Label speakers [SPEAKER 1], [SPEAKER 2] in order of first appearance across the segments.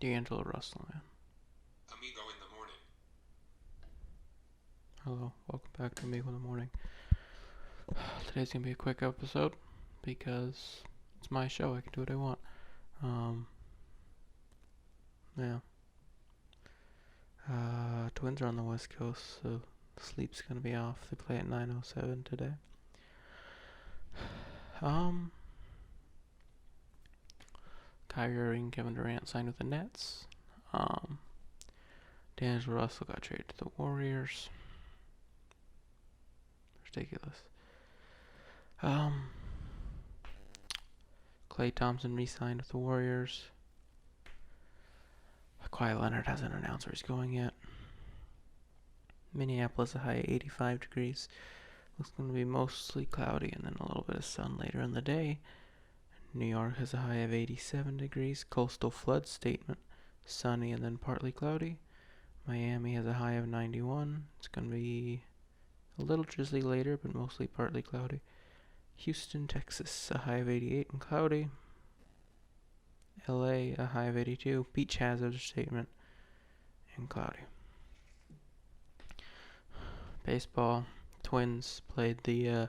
[SPEAKER 1] D'Angelo Russell, man.
[SPEAKER 2] Amigo in the morning.
[SPEAKER 1] Hello, welcome back to Amigo in the morning. Today's gonna be a quick episode because it's my show. I can do what I want. Um, yeah. Twins are on the West Coast, so sleep's gonna be off. They play at 9:07 today. Um, Kyrie Irving, Kevin Durant signed with the Nets. Um, D'Angelo Russell got traded to the Warriors. Ridiculous. Um, Klay Thompson re-signed with the Warriors. Kawhi Leonard hasn't announced where he's going yet. Minneapolis, a high of 85 degrees. Looks going to be mostly cloudy and then a little bit of sun later in the day. New York has a high of 87 degrees. Coastal flood statement. Sunny and then partly cloudy. Miami has a high of 91. It's going to be a little drizzly later, but mostly partly cloudy. Houston, Texas, a high of 88 and cloudy. LA, a high of 82. Beach hazard statement and cloudy. Baseball. Twins played the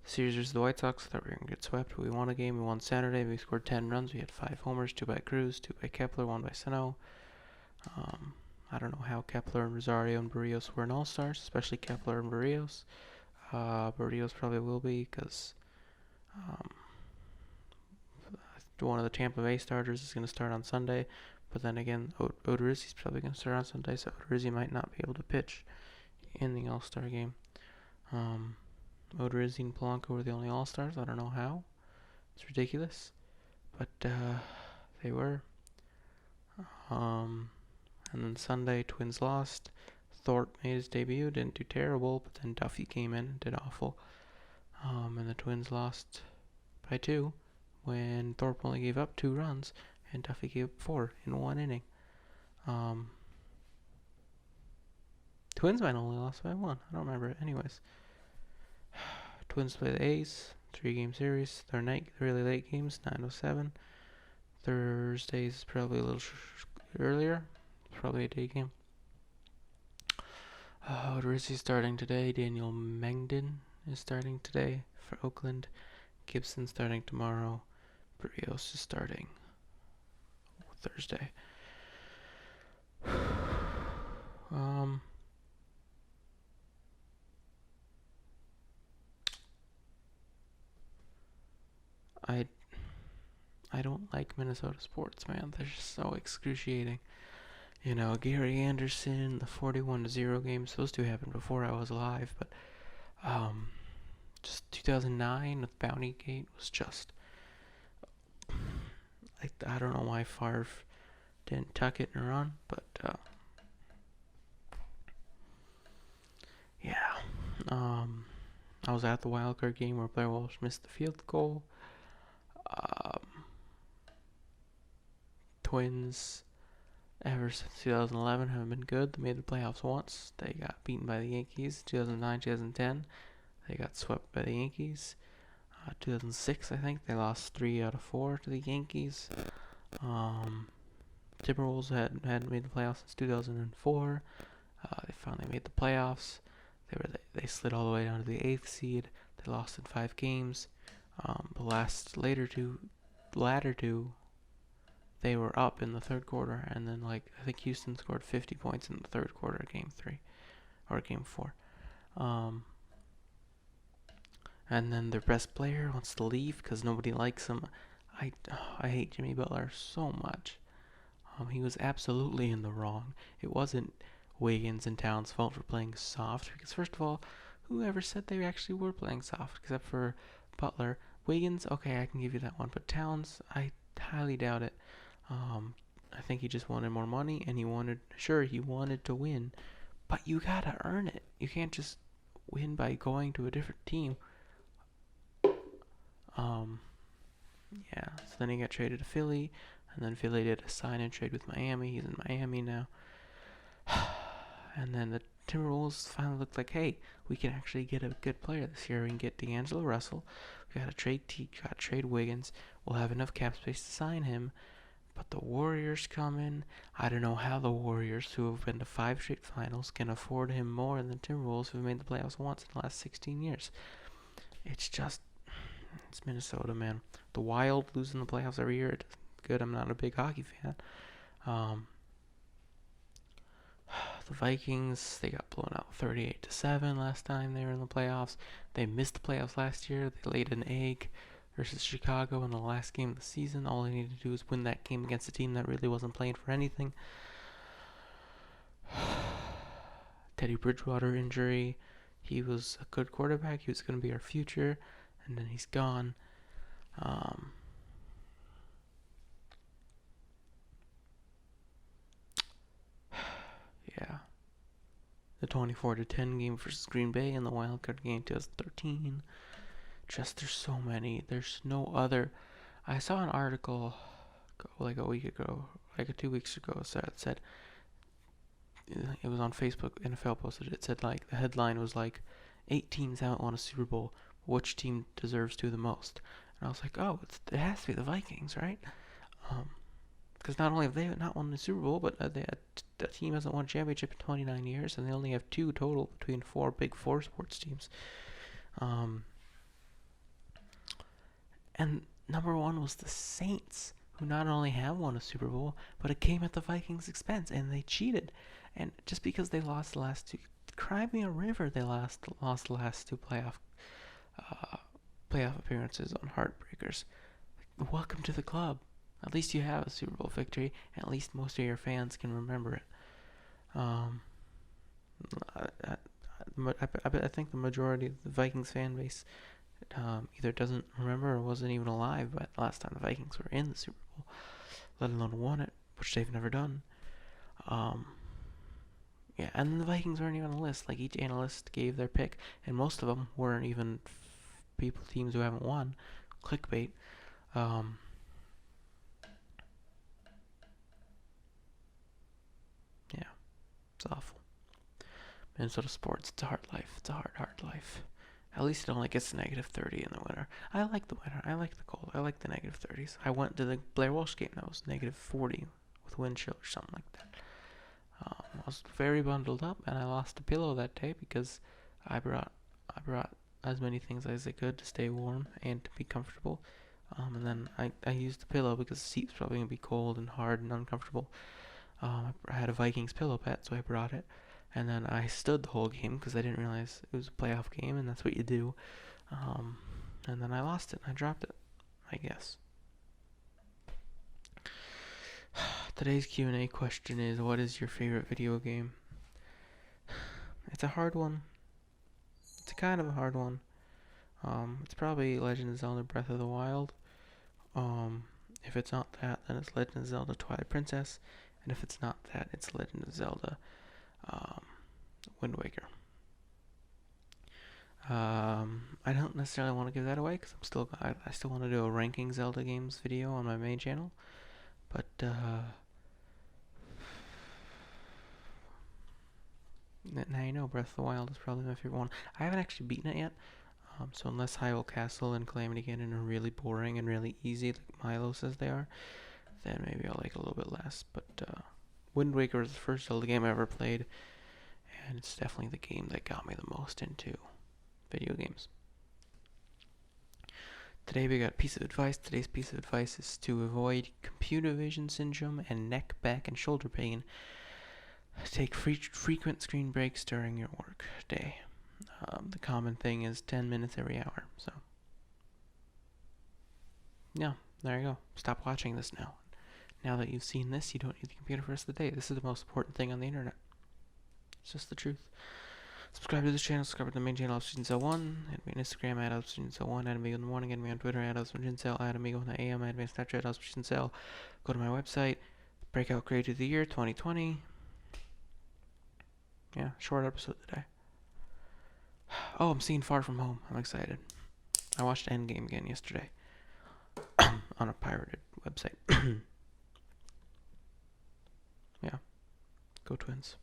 [SPEAKER 1] series versus the White Sox. Thought we were going to get swept. We won a game. We won Saturday. We scored 10 runs. We had 5 homers, 2 by Cruz, 2 by Kepler, 1 by Sano. I don't know how Kepler and Rosario and Barrios were in All-Stars, especially Kepler and Barrios. Barrios probably will be because one of the Tampa Bay starters is going to start on Sunday. But then again, Odorizzi's probably going to start on Sunday, so Odorizzi might not be able to pitch in the All-Star game. Odorizzi and Polanco were the only All-Stars. I don't know how. It's ridiculous. But they were. And then Sunday, Twins lost. Thorpe made his debut, didn't do terrible, but then Duffy came in and did awful. And the Twins lost by 2 when Thorpe only gave up 2 runs and Duffy gave up 4 in 1 inning. Twins might only lost by 1. I don't remember it. Anyways, Twins play the A's, 3-game series. They're really late games, 9:07. Thursday's probably a little earlier. Probably a day game. Odorizzi starting today. Daniel Mengden is starting today for Oakland. Gibson starting tomorrow. Barrios is starting Thursday. I don't like Minnesota sports, man. They're just so excruciating. You know, Gary Anderson, the 41-0 games, those 2 happened before I was alive, but just 2009 with Bounty Gate was just, I don't know why Favre didn't tuck it and run, but yeah. I was at the wildcard game where Blair Walsh missed the field goal. Twins, ever since 2011, haven't been good. They made the playoffs once. They got beaten by the Yankees. 2009, 2010, they got swept by the Yankees. 2006, I think, they lost 3 out of 4 to the Yankees. Timberwolves hadn't made the playoffs since 2004. They finally made the playoffs. They slid all the way down to the 8th seed. They lost in 5 games. The latter two, they were up in the third quarter, and then I think Houston scored 50 points in the third quarter, game 3 or game 4. And then their best player wants to leave because nobody likes him. I hate Jimmy Butler so much. He was absolutely in the wrong. It wasn't Wiggins and Towns' fault for playing soft, because first of all, whoever said they actually were playing soft, except for Butler. Wiggins, okay, I can give you that one, but Towns, I highly doubt it. I think he just wanted more money, and he wanted to win, but you gotta earn it. You can't just win by going to a different team. Yeah, so then he got traded to Philly, and then Philly did a sign and trade with Miami. He's in Miami now. And then the Timberwolves finally looked like, hey, we can actually get a good player this year. We can get D'Angelo Russell. We got to trade Wiggins. We'll have enough cap space to sign him. But the Warriors come in. I don't know how the Warriors, who have been to 5 straight finals, can afford him more than the Timberwolves, who have made the playoffs once in the last 16 years. It's Minnesota, man. The Wild losing the playoffs every year. It's good. I'm not a big hockey fan. Um, the Vikings, they got blown out 38-7 last time they were in the playoffs. They missed the playoffs last year. They laid an egg versus Chicago in the last game of the season. All they needed to do was win that game against a team that really wasn't playing for anything. Teddy Bridgewater injury. He was a good quarterback. He was going to be our future, and then he's gone. Yeah. The 24-10 game versus Green Bay and the wildcard game 2013. Just there's so many. There's no other. I saw an article like a week ago, like 2 weeks ago, said it was on Facebook. NFL posted it. It said like the headline was like 8 teams haven't won a Super Bowl. Which team deserves to the most? And I was like, oh, it has to be the Vikings, right? Because not only have they not won the Super Bowl, but the team hasn't won a championship in 29 years, and they only have 2 total between 4 big 4 sports teams. And number 1 was the Saints, who not only have won a Super Bowl, but it came at the Vikings' expense, and they cheated. And just because they lost the last 2, cry me a river, they lost the last 2 playoff appearances on heartbreakers. Welcome to the club. At least you have a Super Bowl victory, and at least most of your fans can remember it. I think the majority of the Vikings fan base either doesn't remember or wasn't even alive by the last time the Vikings were in the Super Bowl, let alone won it, which they've never done. Yeah, and the Vikings weren't even on the list. Like, each analyst gave their pick, and most of them weren't even teams who haven't won. Clickbait. Yeah, it's awful. Minnesota sports, it's a hard life. It's a hard life. At least it only gets to -30 in the winter. I like the winter. I like the cold. I like the -30s. I went to the Blair Walsh game that was -40 with wind chill or something like that. I was very bundled up, and I lost a pillow that day because I brought as many things as I could to stay warm and to be comfortable. And then I used the pillow because the seat was probably going to be cold and hard and uncomfortable. I had a Vikings pillow pet, so I brought it. And then I stood the whole game because I didn't realize it was a playoff game, and that's what you do. And then I lost it. I dropped it, I guess. Today's Q&A question is, what is your favorite video game? It's a hard one. It's kind of a hard one. It's probably Legend of Zelda Breath of the Wild. If it's not that, then it's Legend of Zelda Twilight Princess. And if it's not that, it's Legend of Zelda Wind Waker. I don't necessarily want to give that away because I still want to do a ranking Zelda games video on my main channel. But now you know Breath of the Wild is probably my favorite one. I haven't actually beaten it yet. So unless Hyrule Castle and Calamity Ganon are really boring and really easy, like Milo says they are, then maybe I'll like it a little bit less. But Wind Waker was the first Zelda game I ever played, and it's definitely the game that got me the most into video games. Today we got a piece of advice. Today's piece of advice is to avoid computer vision syndrome and neck, back, and shoulder pain. Take frequent screen breaks during your work day. The common thing is 10 minutes every hour. So, yeah, there you go. Stop watching this now. Now that you've seen this, you don't need the computer for the rest of the day. This is the most important thing on the internet. It's just the truth. Subscribe to this channel. Subscribe to the main channel of StudentCell1. Add me on Instagram at StudentCell1. Add Amigo in the morning. Add me on Twitter at StudentCell. Add Amigo in the AM. Add me on Snapchat at StudentCell. Go to my website. Breakout Creator of the Year 2020. Yeah, short episode today. Oh, I'm seeing Far From Home. I'm excited. I watched Endgame again yesterday on a pirated website. Yeah, go Twins.